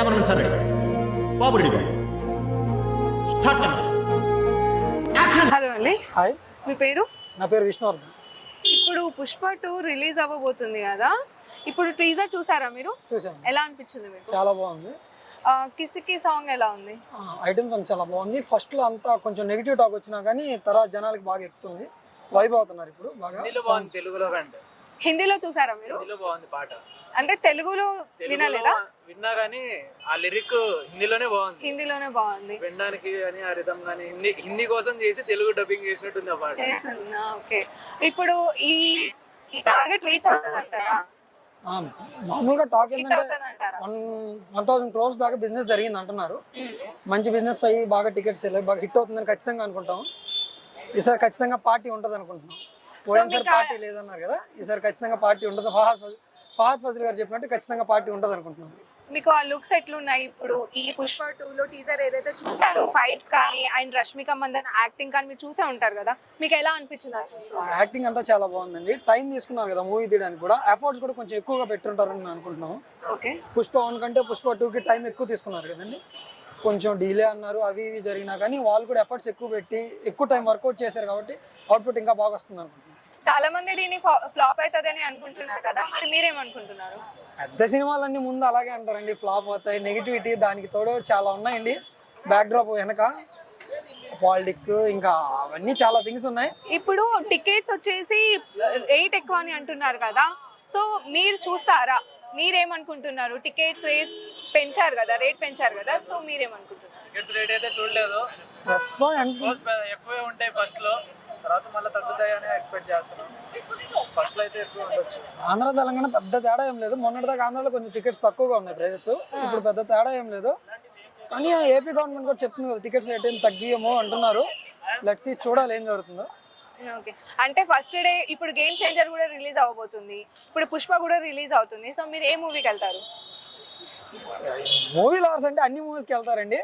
Cameramen sir ready, బాబు ready, start camera. Hello అండి, hi, మీ పేరు? నా పేరు విష్ణువర్ధన్. ఇప్పుడు పుష్ప 2 రిలీజ్ అవ్వబోతుంది కదా, ఇప్పుడు టీజర్ చూసారా మీరు? చూసాను, ఎలా అనిపించింది మీకు? చాలా బాగుంది. కిసికి సాంగ్ ఎలా ఉంది? ఐటమ్ సాంగ్ చాలా బాగుంది. ఫస్ట్ లో అంతా కొంచెం నెగిటివ్ టాక్ వచ్చినా కానీ తర్వాత జనాలకి బాగా ఎక్కుతుంది, వైబ్ అవుతున్నారు ఇప్పుడు బాగా. తెలుగులో కంటే హిందీలో చూసారా మీరు? హిందీలో బాగుంది పాట. అంటే తెలుగులో వినలేదా? విన్నా కానీ ఆ లిరిక్ హిందీలోనే బాగుంది. హిందీలోనే బాగుంది వినడానికి కానీ ఆ రిథం కానీ హిందీ కోసం చేసి తెలుగు డబ్బింగ్ చేసినట్టుంది ఆ పాట. ఓకే, ఇప్పుడు ఈ టార్గెట్ రీచ్ అవుతుంది అంటారా? మామూలుగా టాక్ ఏంటంటే 1000 crores దాకా బిజినెస్ జరిగింది అంటున్నారు. మంచి బిజినెస్ అయ్యి బాగా టికెట్స్ వెళ్ళి బాగా హిట్ అవుతుందని ఖచ్చితంగా అనుకుంటాం. ఈసారి ఖచ్చితంగా పార్టీ ఉంటుంది అనుకుంటున్నాం. పోయినసారి పార్టీ లేదన్నారు కదా, ఈసారి ఖచ్చితంగా పార్టీ ఉంటుంది. ఫహద్ ఫాసిల్ గారు చెప్పినట్టు ఖచ్చితంగా పార్టీ ఉంటుంది అనుకుంటున్నాం. మీకు ఆ లుక్స్ ఎట్లున్నాయి? ఇప్పుడు ఈ పుష్ప 2 లో టీజర్ ఏదైతే చూసారో, ఫైట్స్ కానీ అండ్ రష్మిక మందన యాక్టింగ్ కానీ మీరు చూసే ఉంటారు కదా, మీకు ఎలా అనిపించింది? యాక్టింగ్ అంతా చాలా బాగుందండి. టైం తీసుకున్నారు కదా మూవీ తీయడానికి, కూడా ఎఫర్ట్స్ కూడా కొంచెం ఎక్కువగా పెట్టుంటారని మేము అనుకుంటున్నాం. ఓకే, పుష్ప 1 కంటే పుష్ప 2కి టైం ఎక్కువ తీసుకున్నారు కదండి. కొంచెం డిలే అన్నారు, అవి ఇవి జరిగినా కానీ వాళ్ళు కూడా ఎఫర్ట్స్ ఎక్కువ పెట్టి ఎక్కువ టైం వర్కౌట్ చేశారు కాబట్టి అవుట్పుట్ ఇంకా బాగా వస్తుంది అనుకుంటున్నాం. చాలా మంది దీన్ని ఫ్లాప్ అవుతుందని అనుకుంటున్నారు కదా, మరి మీరేమనుకుంటున్నారు? పెద్ద సినిమాలన్నీ ముందు అలాగే అంటారండి, ఫ్లాప్ అవుతాయి, నెగిటివిటీ దానికి తోడు చాలా ఉన్నాయండి. బ్యాక్ డ్రాప్ వెనక పాలిటిక్స్ ఇంకా అవన్నీ చాలా థింగ్స్ ఉన్నాయి. ఇప్పుడు టికెట్స్ వచ్చేసి రేట్ ఎక్కువ అని అంటున్నారు కదా, సో మీరు చూస్తారా? మీరేమనుకుంటున్నారు? టికెట్స్ పెంచారు కదా, రేట్ పెంచారు కదా, సో మీరేమనుకుంటున్నారు? టికెట్స్ రేట్ అయితే చూడలేదు. ప్రస్తుతం ఎక్కువే ఉంటాయి ఫస్ట్ లో, తర్వాత మళ్ళీ తగ్గుతాయని ఎక్స్పెక్ట్ చేస్తున్నాం. ఫస్ట్ లో అయితే ఎక్కువ ఉండొచ్చు. ఆంధ్ర తెలంగాణ పెద్ద తేడా ఏం లేదు. మొన్నటిదాకా ఆంధ్రాలో కొంచెం టికెట్స్ తక్కువగా ఉన్నాయి ప్రైజెస్, ఇప్పుడు పెద్ద తేడా ఏం లేదు. కానీ ఏపీ గవర్నమెంట్ కూడా చెప్తుంది కదా టికెట్స్ రేట్ ఏం తగ్గియమో అంటున్నారు. లెట్స్ సీ, చూడాలి ఏం జరుగుతుందో. ఓకే, అంటే ఫస్ట్ డే ఇప్పుడు గేమ్ చేంజర్ కూడా రిలీజ్ అవ్వబోతుంది, ఇప్పుడు పుష్ప కూడా రిలీజ్ అవుతుంది, సో మీరు ఏ మూవీకి వెళ్తారు? మూవీ లవర్స్ అంటే అన్ని మూవీస్కి వెళ్తారండి.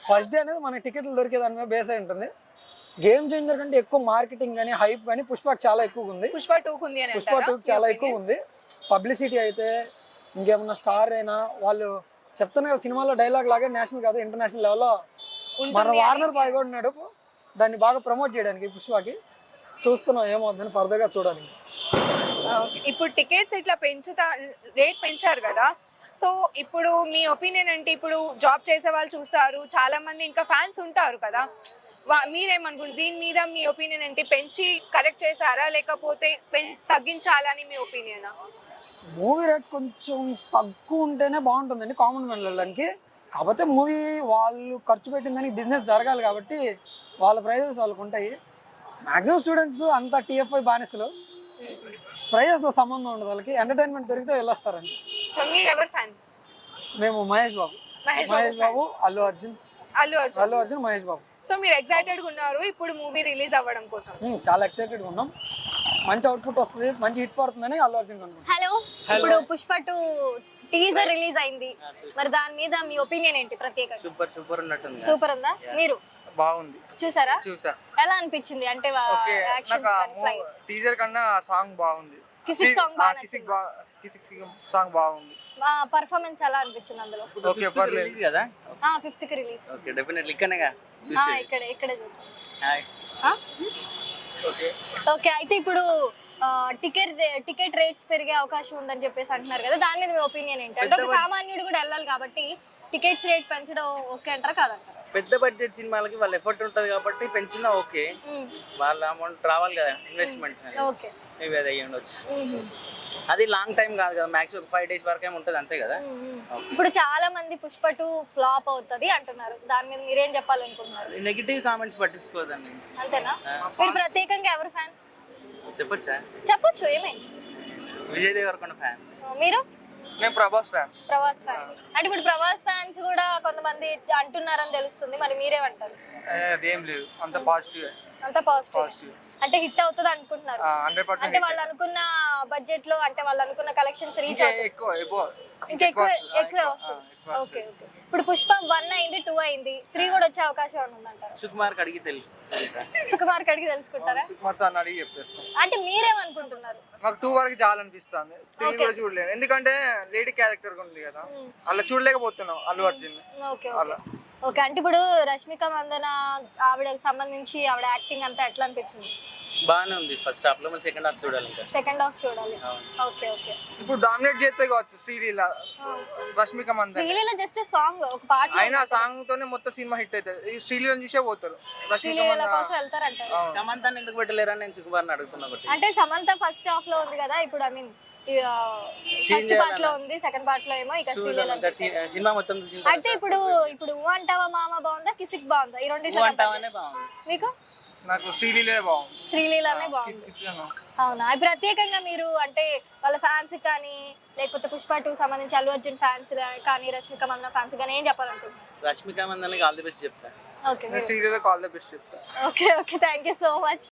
ఫస్ట్ డే అనేది మన టికెట్లు దొరికే దాని మీద బేస్ అయి ఉంటుంది. గేమ్ చేంజర్ కంటే ఎక్కువ మార్కెటింగ్ కానీ హైప్ కానీ పుష్పకి చాలా ఎక్కువ ఉంది. పుష్ప 2 చాలా ఎక్కువ ఉంది. పబ్లిసిటీ అయితే ఇంకేమన్నా స్టార్ అయినా వాళ్ళు చెప్తున్నారు కదా, సినిమాలో డైలాగ్ లాగే నేషనల్ కాదు ఇంటర్నేషనల్ లెవెల్లో మన వార్నర్ బాయ్ కూడా ఉన్నాడు దాన్ని బాగా ప్రమోట్ చేయడానికి పుష్పకి. చూస్తున్నాం ఏమవుతుందని, ఫర్దర్గా చూడాలి. ఇప్పుడు టికెట్స్ ఇట్లా రేట్ పెంచారు కదా, సో ఇప్పుడు మీ ఒపీనియన్ అంటే, ఇప్పుడు జాబ్ చేసే వాళ్ళు చూస్తారు, చాలా మంది ఇంకా ఫ్యాన్స్ ఉంటారు కదా, మీరేమనుకుంటారు దీని మీద? మీ ఒపీనియన్ ఏంటి? పెంచి కరెక్ట్ చేశారా లేకపోతే తగ్గించాలని మీ ఒపీనియనా? మూవీ రేట్స్ కొంచెం తక్కువ ఉంటేనే బాగుంటుందండి కామన్ మ్యాన్ వెళ్ళడానికి. కాకపోతే మూవీ వాళ్ళు ఖర్చు పెట్టిన దానికి బిజినెస్ జరగాలి కాబట్టి వాళ్ళ ప్రైజెస్ వాళ్ళకు ఉంటాయి. మ్యాక్సిమం స్టూడెంట్స్ అంతా TFI బానిసలు, ప్రైజెస్తో సంబంధం ఉండదు వాళ్ళకి. ఎంటర్టైన్మెంట్ దొరికితే వెళ్ళొస్తారండి. సో మీరు ఎవరు ఫ్యాన్? మేము మహేష్ బాబు, అల్లు అర్జున్, మహేష్ బాబు. సో మీరు ఎక్సైటెడ్గా ఉన్నారు ఇప్పుడు మూవీ రిలీజ్ అవ్వడం కోసం? చాలా ఎక్సైటెడ్గా ఉన్నాం. మంచి అవుట్పుట్ వస్తుంది, మంచి హిట్ పడుతుందని అల్లు అర్జున్ అనుకుంటున్నాం. హలో, ఇప్పుడు పుష్ప 2 టీజర్ రిలీజ్ అయింది, మరి దాని మీద మీ ఒపీనియన్ ఏంటి? ప్రత్యేకంగా సూపర్ ఉన్నట్టుంది. సూపర్ ఉందా? మీరు బాగుంది, చూసారా? చూసా. ఎలా అనిపించింది? అంటే టీజర్ కన్నా సాంగ్ బాగుంది. కిసిక్ సాంగ్ బాగా కిసిక్ సాంగ్ బాగుంది. పర్ఫార్మెన్స్ ఎలా అనిపించింది అందులో? ఓకే, పర్లేదు కదా. 5th కి రిలీజ్. ఓకే, డెఫినెట్లీ ఇక్కడేగా ఇక్కడే చూసాం. హాయ్. ఓకే, అయితే ఇప్పుడు టికెట్ రేట్స్ పెరిగే అవకాశం ఉందని చెప్పేసి అంటున్నారు కదా, దాని మీద మీ ఒపీనియన్ ఏంటి? అంటే ఒక సామాన్యుడు కూడా వెళ్ళాలి కాబట్టి టికెట్స్ రేట్ పెంచడం ఓకే అంటారా కాదంటారా? పెద్ద బడ్జెట్ సినిమాలకి వాళ్ళ ఎఫర్ట్ ఉంటుంది కాబట్టి పెంచినా ఓకే, వాళ్ళ అమౌంట్ రావాలి కదా, ఇన్వెస్ట్మెంట్. ఓకే, మేబీ అది అయ్యి ఉండొచ్చు. అది లాంగ్ టైం కాదు కదా, మ్యాక్సిమం 5 days వరకు ఏమి ఉంటుంది అంతే కదా. ఇప్పుడు చాలా మంది పుష్ప 2 ఫ్లాప్ అవుతుంది అంటున్నారు, దాని మీద మీరేం చెప్పాలనుకుంటున్నారు? నెగిటివ్ కామెంట్స్ పట్టించుకోవద్దండి. అంతేనా? మీరు ప్రత్యేకంగా ఎవరు ఫ్యాన్ చెప్పొచ్చు? ఏమైంది? విజయ్ దేవరకొండ ఫ్యాన్. మీరు? నేను ప్రభాస్ ఫ్యాన్. అంటే ఇప్పుడు ప్రభాస్ ఫ్యాన్స్ కూడా కొంతమంది అంటున్నారని తెలుస్తుంది, మరి మీరేమంటారు? అదేం లేదు, అంత పాజిటివ్. అంటే హిట్ అవుతుంది అనుకుంటున్నారు? 100%. అంటే వాళ్ళు అనుకున్న బడ్జెట్ లో, అంటే వాళ్ళు అనుకున్న కలెక్షన్స్ రీచ్ అవుతాయి, ఇంకా ఎక్కువ వస్తుంది. ఓకే, ఇప్పుడు పుష్ప 1 అయింది, 2 అయింది, 3 కూడా వచ్చే అవకాశం ఉందంటారు? సుకుమార్ అడిగి తెలుసుకుంటారా? సుకుమార్ అడిగి తెలుసుకుంటారా? సుకుమార్ సార్ అడిగి చెప్పేస్తాం. అంటే మీరేమనుకుంటున్నారు? నాకు 2 వరకు చాలా అనిపిస్తుంది, 3 కూడా చూడలేదు. ఎందుకంటే లేడీ క్యారెక్టర్ ఉంది కదా, అలా చూడలేకపోతున్నాం Allu Arjun. Okay okay okay. అంటే ఇప్పుడు రష్మిక మందన ఆవిడకి సంబంధించి ఆవిడ యాక్టింగ్ అంతా ఎట్లా అనిపించింది? బాగానే ఉంది ఫస్ట్ హాఫ్ లో, మనం సెకండ్ హాఫ్ చూడాలి ఇంకా. సెకండ్ హాఫ్ చూడాలి. Okay okay. ఇప్పుడు డామినేట్ చేస్తే కావచ్చు శ్రీలీల, రష్మిక మందన. శ్రీలీల జస్ట్ సాంగ్ ఒక పాట, అయినా సాంగ్ తోనే మొత్తం సినిమా హిట్ అవుతుంది. ఈ శ్రీలీలను చూసే పోతారు, రష్మిక శ్రీలీల మందన. కోసం వెళ్తారంటారు. సమంతాన్ని ఎందుకు పెట్టలేరని నేను చుక్కుబారిని అడుగుతున్నా ఒకటి. అంటే సమంత ఫస్ట్ హాఫ్ లో ఉంది కదా, ఇప్పుడు ఐ మీన్ ఫస్ట్ పార్ట్ లో ఉంది, సెకండ్ పార్ట్ లో ఏమో ఇక శ్రీలీల. సినిమా మొత్తం చూసిన అయితే ఇప్పుడు ఊ అంటావా మామ బాగుందా, కిసిక్ బాగుందా? ఈ రెండిట్లో అంటావనే బాగుంది. మీకు? నాకు శ్రీలీలే బాగుంది. శ్రీలీలనే బాగుంది. అవునా? ప్రత్యేకంగా మీరు అంటే వాళ్ళ ఫ్యాన్స్ కానీ లేకపోతే పుష్ప 2 సంబంధించి అల్లు అర్జున్ ఫ్యాన్స్ కానీ రష్మిక మందన ఫ్యాన్స్ కానీ ఏం చెప్పాలనుకుంటున్నారు? రష్మిక మందనకి ఆల్ ది బెస్ట్ చెప్తా. ఓకే శ్రీలీలకు ఆల్ ద బెస్ట్ చెప్తా. Okay okay. Thank you so much.